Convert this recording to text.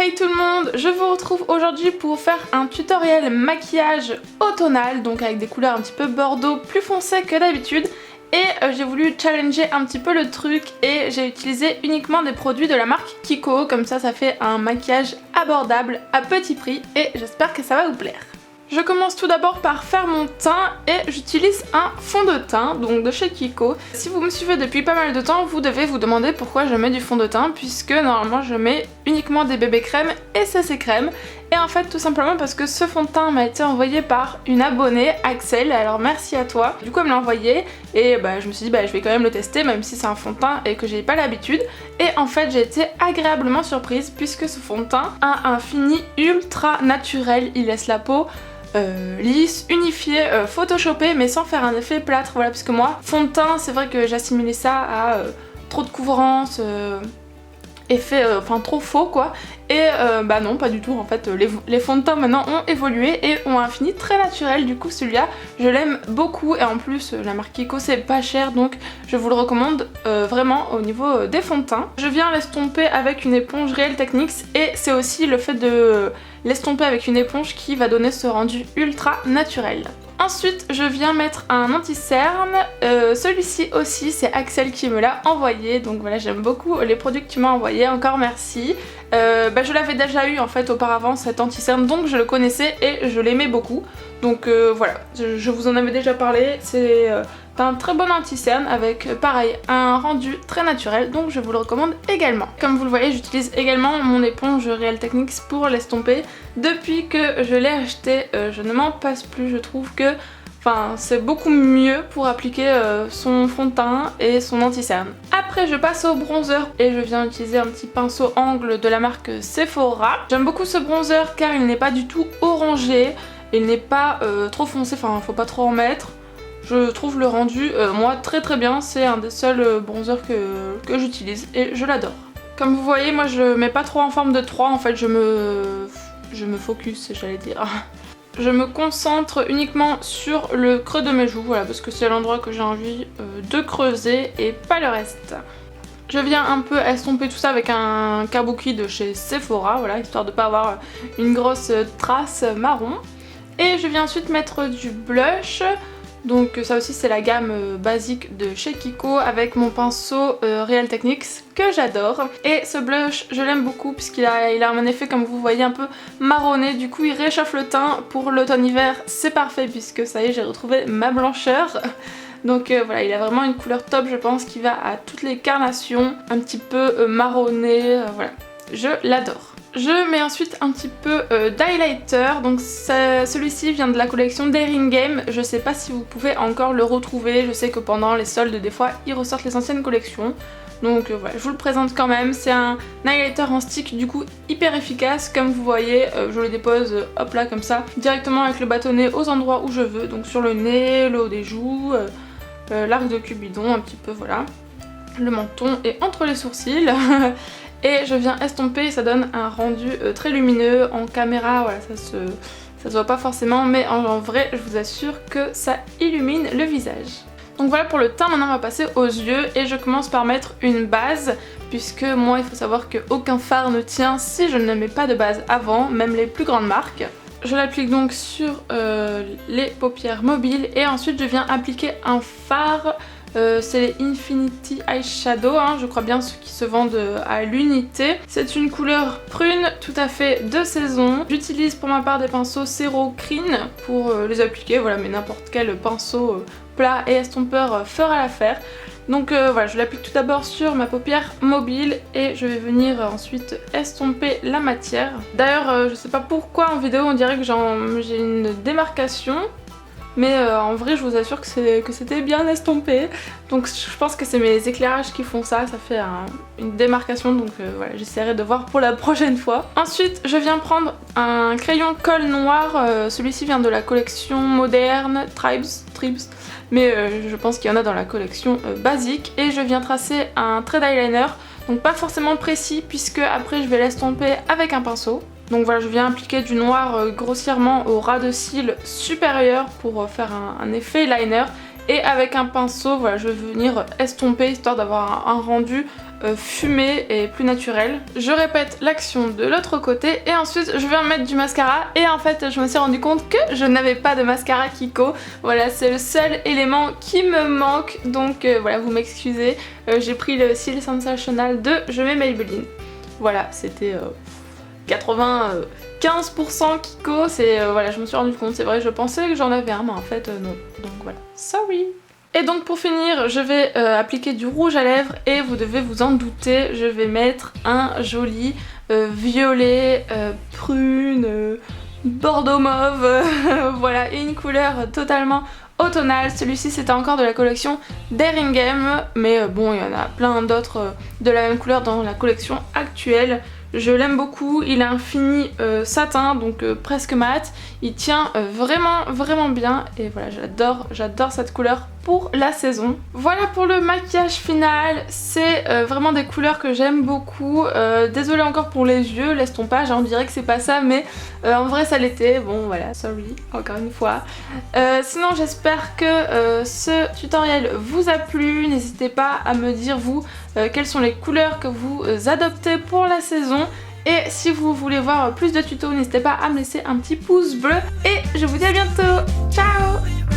Hey tout le monde, je vous retrouve aujourd'hui pour faire un tutoriel maquillage automnal, donc avec des couleurs un petit peu bordeaux plus foncées que d'habitude. Et j'ai voulu challenger un petit peu le truc et j'ai utilisé uniquement des produits de la marque Kiko, comme ça fait un maquillage abordable à petit prix et j'espère que ça va vous plaire. Je commence tout d'abord par faire mon teint et j'utilise un fond de teint, donc de chez Kiko. Si vous me suivez depuis pas mal de temps, vous devez vous demander pourquoi je mets du fond de teint, puisque normalement je mets uniquement des bébés crèmes et CC crème. Et en fait tout simplement parce que ce fond de teint m'a été envoyé par une abonnée, Axel, alors merci à toi. Du coup elle me l'a envoyé et je me suis dit je vais quand même le tester même si c'est un fond de teint et que j'ai pas l'habitude. Et en fait j'ai été agréablement surprise puisque ce fond de teint a un fini ultra naturel, il laisse la peau lisse, unifié, photoshopé mais sans faire un effet plâtre, voilà, parce que moi, fond de teint, c'est vrai que j'assimilais ça à trop de couvrance, effet trop faux quoi, et non, pas du tout en fait, les fonds de teint maintenant ont évolué et ont un fini très naturel, du coup celui-là je l'aime beaucoup et en plus la marque Kiko c'est pas cher donc je vous le recommande vraiment au niveau des fonds de teint. Je viens l'estomper avec une éponge Real Techniques et c'est aussi le fait de l'estomper avec une éponge qui va donner ce rendu ultra naturel. Ensuite je viens mettre un anti-cerne, celui-ci aussi c'est Axel qui me l'a envoyé, donc voilà, j'aime beaucoup les produits que tu m'as envoyés, encore merci. Je l'avais déjà eu en fait auparavant cet anti-cerne, donc je le connaissais et je l'aimais beaucoup, donc voilà, je vous en avais déjà parlé, c'est un très bon anti-cerne avec pareil un rendu très naturel, donc je vous le recommande également. Comme vous le voyez, j'utilise également mon éponge Real Techniques pour l'estomper. Depuis que je l'ai acheté, je ne m'en passe plus, je trouve que c'est beaucoup mieux pour appliquer son fond de teint et son anti-cerne. Après je passe au bronzer et je viens utiliser un petit pinceau angle de la marque Sephora. J'aime beaucoup ce bronzer car il n'est pas du tout orangé, il n'est pas trop foncé, faut pas trop en mettre. Je trouve le rendu, moi, très bien, c'est un des seuls bronzers que j'utilise et je l'adore. Comme vous voyez, moi je mets pas trop en forme de 3, en fait je me focus, j'allais dire. Je me concentre uniquement sur le creux de mes joues, voilà, parce que c'est l'endroit que j'ai envie de creuser et pas le reste. Je viens un peu estomper tout ça avec un kabuki de chez Sephora, voilà, histoire de pas avoir une grosse trace marron. Et je viens ensuite mettre du blush. Donc ça aussi c'est la gamme basique de chez Kiko avec mon pinceau Real Techniques que j'adore. Et ce blush je l'aime beaucoup puisqu'il a un effet, comme vous voyez, un peu marronné, du coup il réchauffe le teint. Pour l'automne-hiver c'est parfait puisque ça y est, j'ai retrouvé ma blancheur. Donc voilà, il a vraiment une couleur top, je pense, qui va à toutes les carnations, un petit peu marronné, voilà, je l'adore. Je mets ensuite un petit peu d'highlighter, donc celui-ci vient de la collection Daring Game, je sais pas si vous pouvez encore le retrouver, je sais que pendant les soldes des fois ils ressortent les anciennes collections, donc voilà, je vous le présente quand même. C'est un highlighter en stick, du coup hyper efficace, comme vous voyez, je le dépose hop là comme ça, directement avec le bâtonnet aux endroits où je veux, donc sur le nez, le haut des joues, l'arc de Cupidon un petit peu, voilà, le menton et entre les sourcils. Et je viens estomper, ça donne un rendu très lumineux. En caméra, voilà, ça se voit pas forcément, mais en vrai, je vous assure que ça illumine le visage. Donc voilà pour le teint, maintenant on va passer aux yeux et je commence par mettre une base, puisque moi il faut savoir qu'aucun fard ne tient si je ne mets pas de base avant, même les plus grandes marques. Je l'applique donc sur les paupières mobiles et ensuite je viens appliquer un fard. C'est les Infinity Eyeshadow, je crois bien ceux qui se vendent à l'unité. C'est une couleur prune tout à fait de saison. J'utilise pour ma part des pinceaux Cero Crine pour les appliquer, voilà, mais n'importe quel pinceau plat et estompeur fera l'affaire. Donc voilà, je l'applique tout d'abord sur ma paupière mobile et je vais venir ensuite estomper la matière. D'ailleurs, je sais pas pourquoi en vidéo on dirait que j'ai une démarcation. Mais en vrai je vous assure que c'était bien estompé. Donc je pense que c'est mes éclairages qui font ça, ça fait une démarcation, donc voilà, j'essaierai de voir pour la prochaine fois. Ensuite je viens prendre un crayon colle noir, celui-ci vient de la collection moderne, Tribes, mais je pense qu'il y en a dans la collection basique. Et je viens tracer un trait d'eyeliner, donc pas forcément précis puisque après je vais l'estomper avec un pinceau. Donc voilà, je viens appliquer du noir grossièrement au ras de cils supérieur pour faire un effet liner et avec un pinceau, voilà, je vais venir estomper histoire d'avoir un rendu fumé et plus naturel. Je répète l'action de l'autre côté et ensuite je vais en mettre du mascara et en fait je me suis rendu compte que je n'avais pas de mascara Kiko. Voilà, c'est le seul élément qui me manque, donc voilà, vous m'excusez. J'ai pris le Cils Sensational de Je mets Maybelline. Voilà, c'était 95% Kiko, c'est voilà, je me suis rendu compte, c'est vrai, je pensais que j'en avais un mais en fait non. Donc voilà, sorry. Et donc pour finir, je vais appliquer du rouge à lèvres et vous devez vous en douter, je vais mettre un joli violet, prune, bordeaux mauve, voilà, et une couleur totalement automnale. Celui-ci c'était encore de la collection d'Eringhem, mais bon, il y en a plein d'autres de la même couleur dans la collection actuelle. Je l'aime beaucoup, il a un fini satin, donc presque mat, il tient vraiment bien et voilà, j'adore cette couleur pour la saison. Voilà pour le maquillage final, c'est vraiment des couleurs que j'aime beaucoup. Désolée encore pour les yeux, l'estompage, on dirait que c'est pas ça, mais en vrai ça l'était, bon voilà, sorry, encore une fois. Sinon j'espère que ce tutoriel vous a plu, n'hésitez pas à me dire vous quelles sont les couleurs que vous adoptez pour la saison. Et si vous voulez voir plus de tutos, n'hésitez pas à me laisser un petit pouce bleu. Et je vous dis à bientôt. Ciao!